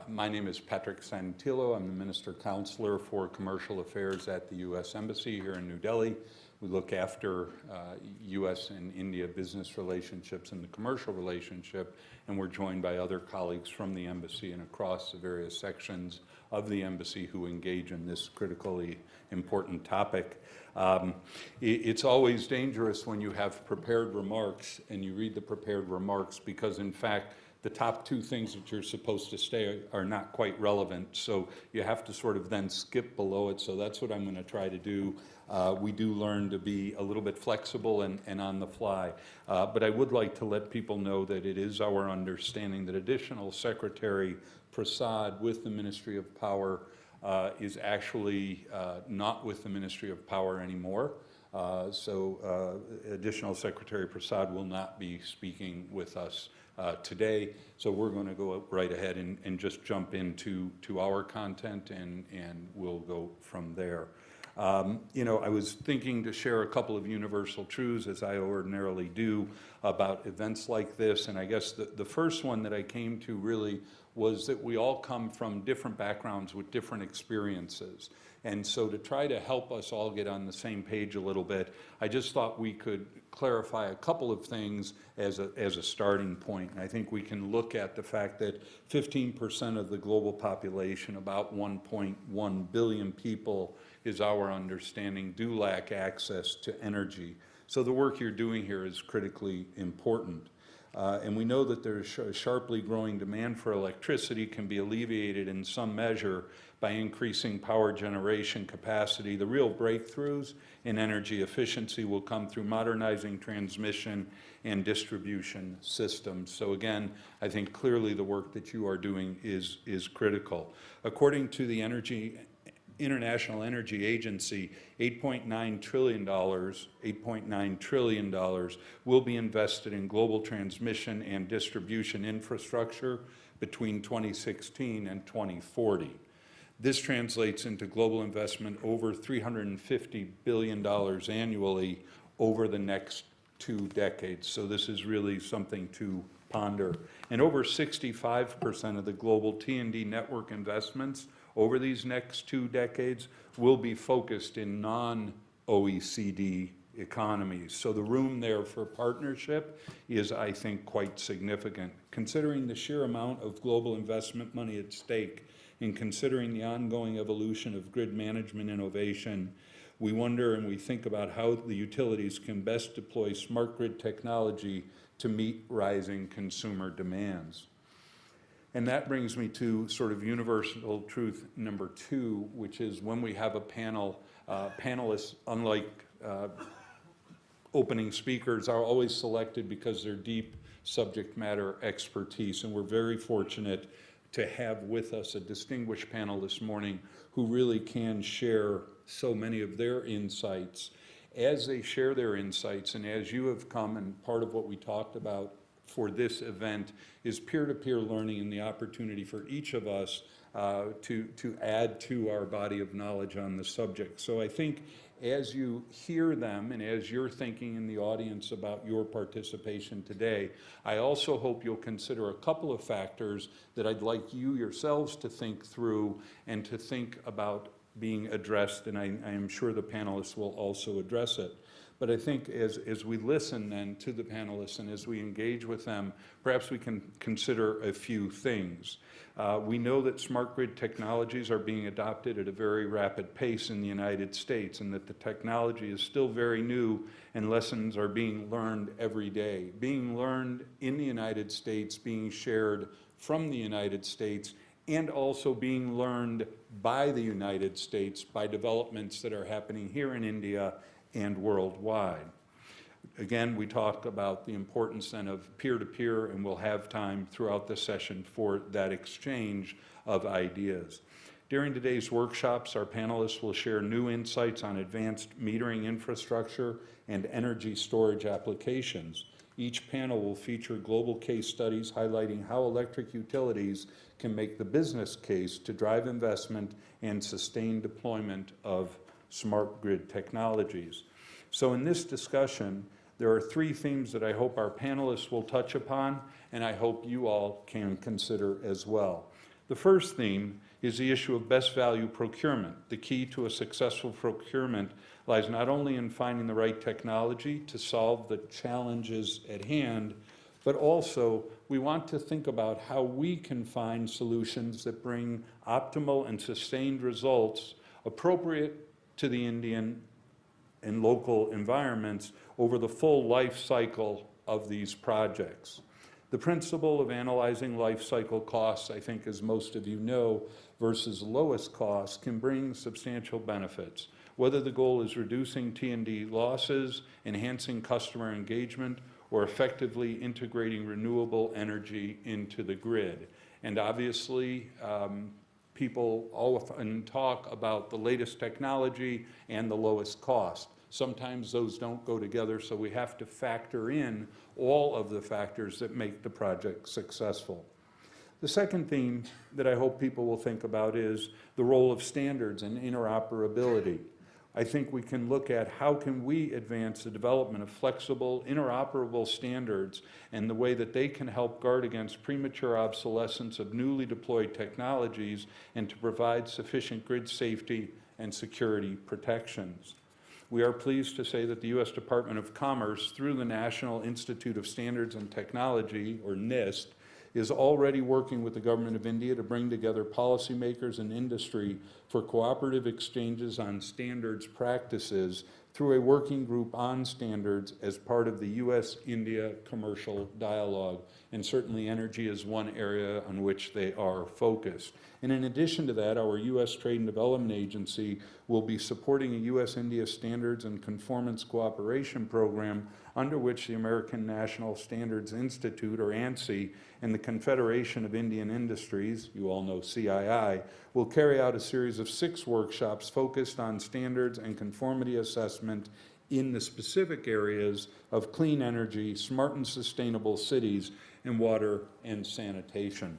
My name is Patrick Santillo. I'm the Minister Counselor for Commercial Affairs at the U.S. Embassy here in New Delhi. We look after U.S. and India business relationships and the commercial relationship, and we're joined by other colleagues from the Embassy and across the various sections of the Embassy who engage in this critically important topic. It's always dangerous when you have prepared remarks and you read the prepared remarks because, in fact, the top two things that you're supposed to say are not quite relevant, so you have to sort of then skip below it, so that's what I'm going to try to do. We do learn to be a little bit flexible and on the fly, but I would like to let people know that it is our understanding that Additional Secretary Prasad with the Ministry of Power is actually not with the Ministry of Power anymore. So Additional Secretary Prasad will not be speaking with us today, so we're going to go right ahead and just jump into our content, and we'll go from there. You know, I was thinking to share a couple of universal truths, as I ordinarily do, about events like this, and I guess the first one that I came to really was that we all come from different backgrounds with different experiences. And so to try to help us all get on the same page a little bit, I just thought we could clarify a couple of things as a starting point. And I think we can look at the fact that 15% of the global population, about 1.1 billion people, is our understanding, do lack access to energy. So the work you're doing here is critically important. And we know that there's a sharply growing demand for electricity can be alleviated in some measure by increasing power generation capacity. The real breakthroughs in energy efficiency will come through modernizing transmission and distribution systems. So again, I think clearly the work that you are doing is critical. According to the International Energy Agency, $8.9 trillion will be invested in global transmission and distribution infrastructure between 2016 and 2040. This translates into global investment over $350 billion annually over the next 2 decades. So this is really something to ponder. And over 65% of the global T&D network investments over these next 2 decades will be focused in non-OECD economies. So the room there for partnership is, I think, quite significant. Considering the sheer amount of global investment money at stake and considering the ongoing evolution of grid management innovation, we wonder and we think about how the utilities can best deploy smart grid technology to meet rising consumer demands. And that brings me to sort of universal truth number 2, which is when we have a panel, panelists, unlike opening speakers, are always selected because they're deep subject matter expertise. And we're very fortunate to have with us a distinguished panel this morning who really can share so many of their insights. As they share their insights, and as you have come, and part of what we talked about for this event is peer-to-peer learning and the opportunity for each of us to add to our body of knowledge on the subject. So I think as you hear them and as you're thinking in the audience about your participation today, I also hope you'll consider a couple of factors that I'd like you yourselves to think through and to think about being addressed, and I am sure the panelists will also address it. But I think as we listen then to the panelists and as we engage with them, perhaps we can consider a few things. We know that smart grid technologies are being adopted at a very rapid pace in the United States, and that the technology is still very new and lessons are being learned every day. Being learned in the United States, being shared from the United States, and also being learned by the United States by developments that are happening here in India and worldwide. Again, we talk about the importance then of peer-to-peer, and we'll have time throughout the session for that exchange of ideas. During today's workshops, our panelists will share new insights on advanced metering infrastructure and energy storage applications. Each panel will feature global case studies highlighting how electric utilities can make the business case to drive investment and sustain deployment of smart grid technologies. So in this discussion, there are 3 themes that I hope our panelists will touch upon, and I hope you all can consider as well. The first theme is the issue of best value procurement. The key to a successful procurement lies not only in finding the right technology to solve the challenges at hand, but also we want to think about how we can find solutions that bring optimal and sustained results appropriate to the Indian and local environments over the full life cycle of these projects. The principle of analyzing life cycle costs, I think, as most of you know, versus lowest cost can bring substantial benefits. Whether the goal is reducing T&D losses, enhancing customer engagement, or effectively integrating renewable energy into the grid. And obviously, people often talk about the latest technology and the lowest cost. Sometimes those don't go together, so we have to factor in all of the factors that make the project successful. The second theme that I hope people will think about is the role of standards and interoperability. I think we can look at how can we advance the development of flexible, interoperable standards and the way that they can help guard against premature obsolescence of newly deployed technologies and to provide sufficient grid safety and security protections. We are pleased to say that the U.S. Department of Commerce, through the National Institute of Standards and Technology, or NIST, is already working with the Government of India to bring together policymakers and industry for cooperative exchanges on standards practices through a working group on standards as part of the U.S.-India commercial dialogue. And certainly energy is one area on which they are focused. And in addition to that, our U.S. Trade and Development Agency will be supporting a U.S.-India Standards and Conformance Cooperation Program under which the American National Standards Institute, or ANSI, and the Confederation of Indian Industries, you all know CII, will carry out a series of 6 workshops focused on standards and conformity assessment in the specific areas of clean energy, smart and sustainable cities, and water and sanitation.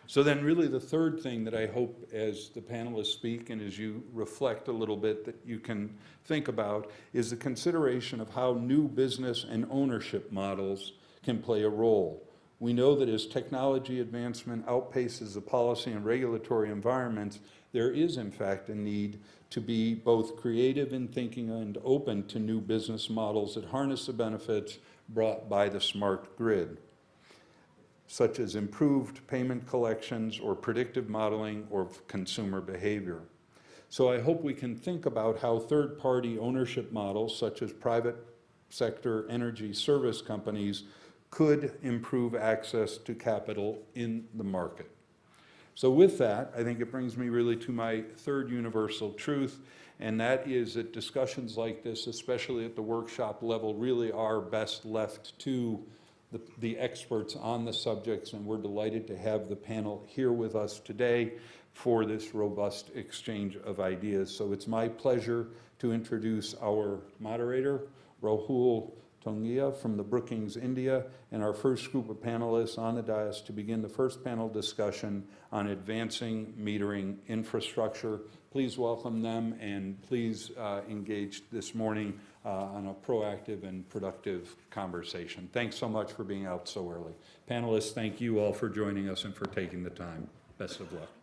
So then really the third thing that I hope as the panelists speak and as you reflect a little bit that you can think about is the consideration of how new business and ownership models can play a role. We know that as technology advancement outpaces the policy and regulatory environments, there is in fact a need to be both creative in thinking and open to new business models that harness the benefits brought by the smart grid, such as improved payment collections or predictive modeling or consumer behavior. So I hope we can think about how third-party ownership models, such as private sector energy service companies, could improve access to capital in the market. So with that, I think it brings me really to my third universal truth, and that is that discussions like this, especially at the workshop level, really are best left to the experts on the subjects, and we're delighted to have the panel here with us today for this robust exchange of ideas. So it's my pleasure to introduce our moderator, Rahul Tongia from the Brookings, India, and our first group of panelists on the dais to begin the first panel discussion on advancing metering infrastructure. Please welcome them and please engage this morning on a proactive and productive conversation. Thanks so much for being out so early. Panelists, thank you all for joining us and for taking the time. Best of luck.